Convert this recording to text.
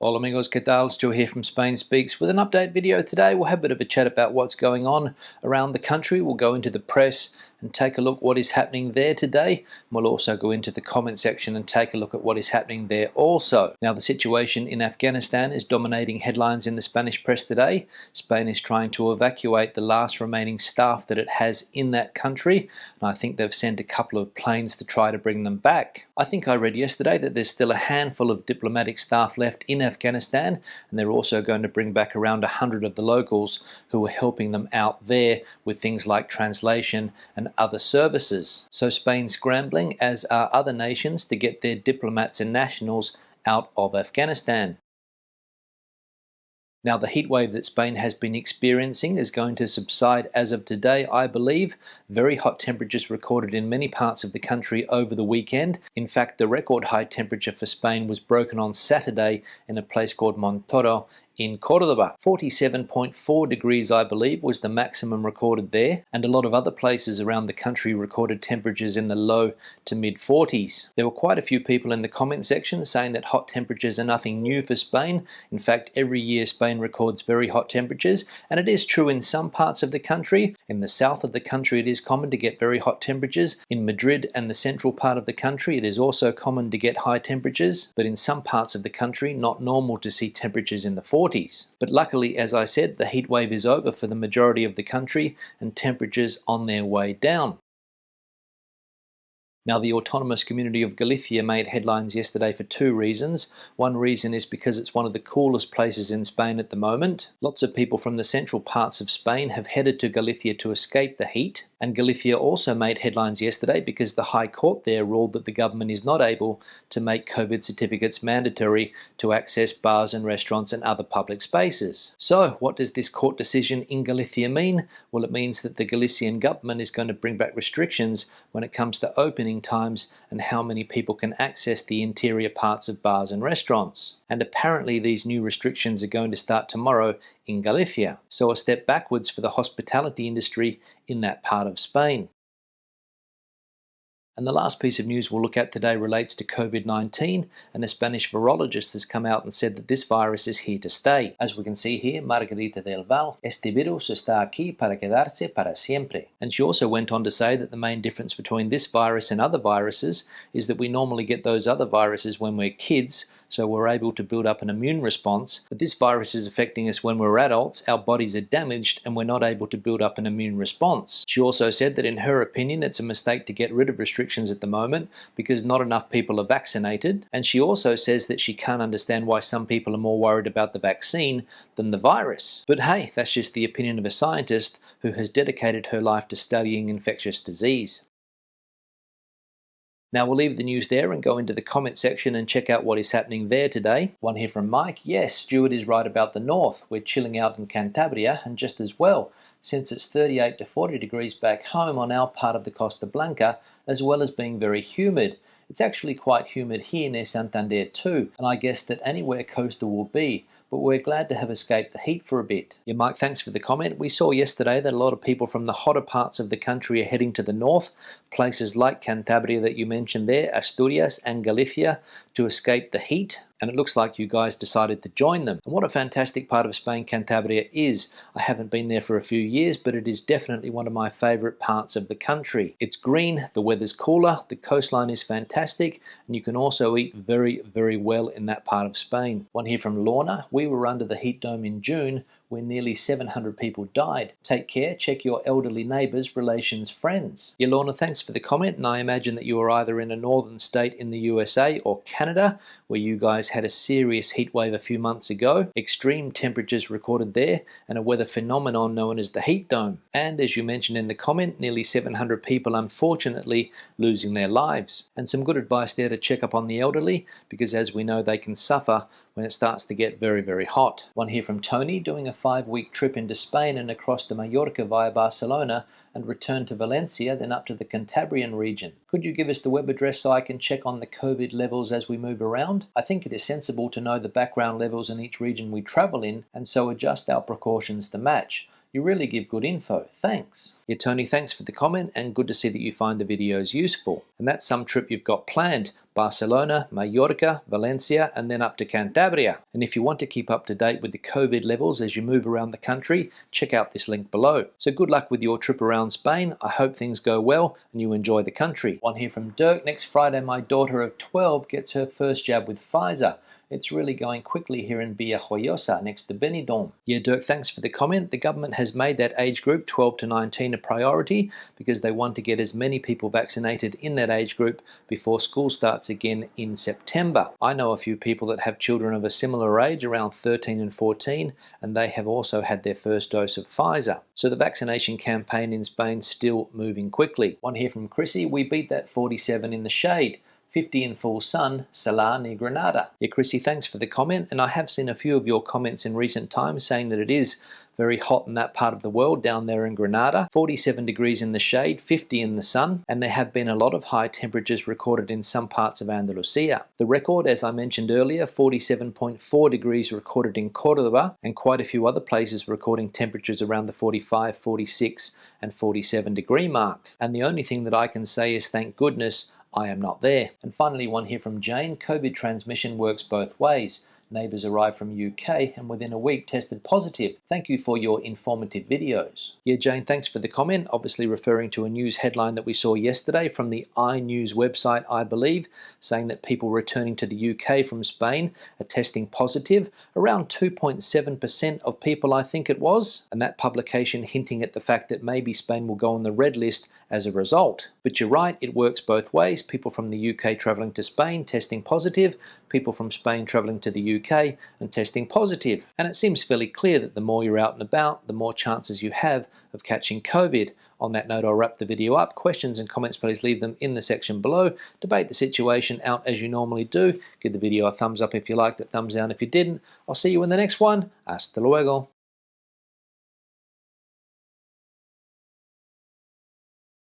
Hola amigos, ¿qué tal? Stu here from Spain Speaks with an update video today. We'll have a bit of a chat about what's going on around the country. We'll go into the press and take a look what is happening there today. We'll also go into the comment section and take a look at what is happening there also. Now, the situation in Afghanistan is dominating headlines in the Spanish press today. Spain is trying to evacuate the last remaining staff that it has in that country, and I think they've sent a couple of planes to try to bring them back. I think I read yesterday that there's still a handful of diplomatic staff left in Afghanistan, and they're also going to bring back around 100 of the locals who are helping them out there with things like translation and other services. So Spain's scrambling, as are other nations, to get their diplomats and nationals out of Afghanistan. Now, the heat wave that Spain has been experiencing is going to subside as of today, I believe. Very hot temperatures recorded in many parts of the country over the weekend. In fact, the record high temperature for Spain was broken on Saturday in a place called Montoro in Cordoba. 47.4 degrees, I believe, was the maximum recorded there, and a lot of other places around the country recorded temperatures in the low to mid 40s. There were quite a few people in the comment section saying that hot temperatures are nothing new for Spain. In fact, every year Spain records very hot temperatures, and it is true in some parts of the country. In the south of the country it is common to get very hot temperatures. In Madrid and the central part of the country it is also common to get high temperatures, but in some parts of the country not normal to see temperatures in the 40s. But luckily, as I said, the heat wave is over for the majority of the country and temperatures on their way down. Now, the autonomous community of Galicia made headlines yesterday for two reasons. One reason is because it's one of the coolest places in Spain at the moment. Lots of people from the central parts of Spain have headed to Galicia to escape the heat. And Galicia also made headlines yesterday because the High Court there ruled that the government is not able to make COVID certificates mandatory to access bars and restaurants and other public spaces. So, what does this court decision in Galicia mean? Well, it means that the Galician government is going to bring back restrictions when it comes to opening times and how many people can access the interior parts of bars and restaurants. And apparently these new restrictions are going to start tomorrow in Galicia. So a step backwards for the hospitality industry in that part of Spain. And the last piece of news we'll look at today relates to COVID-19, and a Spanish virologist has come out and said that this virus is here to stay. As we can see here, Margarita del Val, este virus está aquí para quedarse para siempre. And she also went on to say that the main difference between this virus and other viruses is that we normally get those other viruses when we're kids, so we're able to build up an immune response. But this virus is affecting us when we're adults, our bodies are damaged, and we're not able to build up an immune response. She also said that in her opinion it's a mistake to get rid of restrictions at the moment because not enough people are vaccinated. And she also says that she can't understand why some people are more worried about the vaccine than the virus. But hey, that's just the opinion of a scientist who has dedicated her life to studying infectious disease. Now we'll leave the news there and go into the comment section and check out what is happening there today. One here from Mike. Yes, Stuart is right about the north. We're chilling out in Cantabria, and just as well, since it's 38 to 40 degrees back home on our part of the Costa Blanca, as well as being very humid. It's actually quite humid here near Santander too, and I guess that anywhere coastal will be, but we're glad to have escaped the heat for a bit. Yeah, Mike, thanks for the comment. We saw yesterday that a lot of people from the hotter parts of the country are heading to the north, places like Cantabria that you mentioned there, Asturias and Galicia, to escape the heat. And it looks like you guys decided to join them. And what a fantastic part of Spain Cantabria is. I haven't been there for a few years, but it is definitely one of my favourite parts of the country. It's green, the weather's cooler, the coastline is fantastic, and you can also eat very, very well in that part of Spain. One here from Lorna. We were under the heat dome in June where nearly 700 people died. Take care, check your elderly neighbours, relations, friends. Yeah, Lorna, thanks for the comment, and I imagine that you are either in a northern state in the USA or Canada, where you guys had a serious heat wave a few months ago. Extreme temperatures recorded there, and a weather phenomenon known as the heat dome. And as you mentioned in the comment, nearly 700 people unfortunately losing their lives. And some good advice there to check up on the elderly, because as we know, they can suffer when it starts to get very, very hot. One here from Tony, doing a 5-week trip into Spain and across to Mallorca via Barcelona and return to Valencia, then up to the Cantabrian region. Could you give us the web address so I can check on the COVID levels as we move around? I think it is sensible to know the background levels in each region we travel in and so adjust our precautions to match. You really give good info. Thanks. Yeah, Tony, thanks for the comment, and good to see that you find the videos useful. And that's some trip you've got planned. Barcelona, Mallorca, Valencia, and then up to Cantabria. And if you want to keep up to date with the COVID levels as you move around the country, check out this link below. So good luck with your trip around Spain. I hope things go well and you enjoy the country. One here from Dirk. Next Friday, my daughter of 12 gets her first jab with Pfizer. It's really going quickly here in Villajoyosa, next to Benidorm. Yeah, Dirk, thanks for the comment. The government has made that age group, 12 to 19, a priority because they want to get as many people vaccinated in that age group before school starts again in September. I know a few people that have children of a similar age, around 13 and 14, and they have also had their first dose of Pfizer. So the vaccination campaign in Spain is still moving quickly. One here from Chrissy. We beat that 47 in the shade. 50 in full sun, Salar near Granada. Yeah, Chrissy, thanks for the comment, and I have seen a few of your comments in recent times saying that it is very hot in that part of the world down there in Granada. 47 degrees in the shade, 50 in the sun, and there have been a lot of high temperatures recorded in some parts of Andalusia. The record, as I mentioned earlier, 47.4 degrees recorded in Cordoba, and quite a few other places recording temperatures around the 45, 46 and 47 degree mark. And the only thing that I can say is thank goodness I am not there. And finally, one here from Jane. COVID transmission works both ways. Neighbours arrived from UK and within a week tested positive. Thank you for your informative videos. Yeah, Jane, thanks for the comment. Obviously referring to a news headline that we saw yesterday from the iNews website, I believe, saying that people returning to the UK from Spain are testing positive. Around 2.7% of people, I think it was. And that publication hinting at the fact that maybe Spain will go on the red list as a result. But you're right, it works both ways. People from the UK travelling to Spain testing positive, people from Spain travelling to the UK and testing positive. And it seems fairly clear that the more you're out and about, the more chances you have of catching COVID. On that note, I'll wrap the video up. Questions and comments, please leave them in the section below. Debate the situation out as you normally do. Give the video a thumbs up if you liked it, thumbs down if you didn't. I'll see you in the next one. Hasta luego.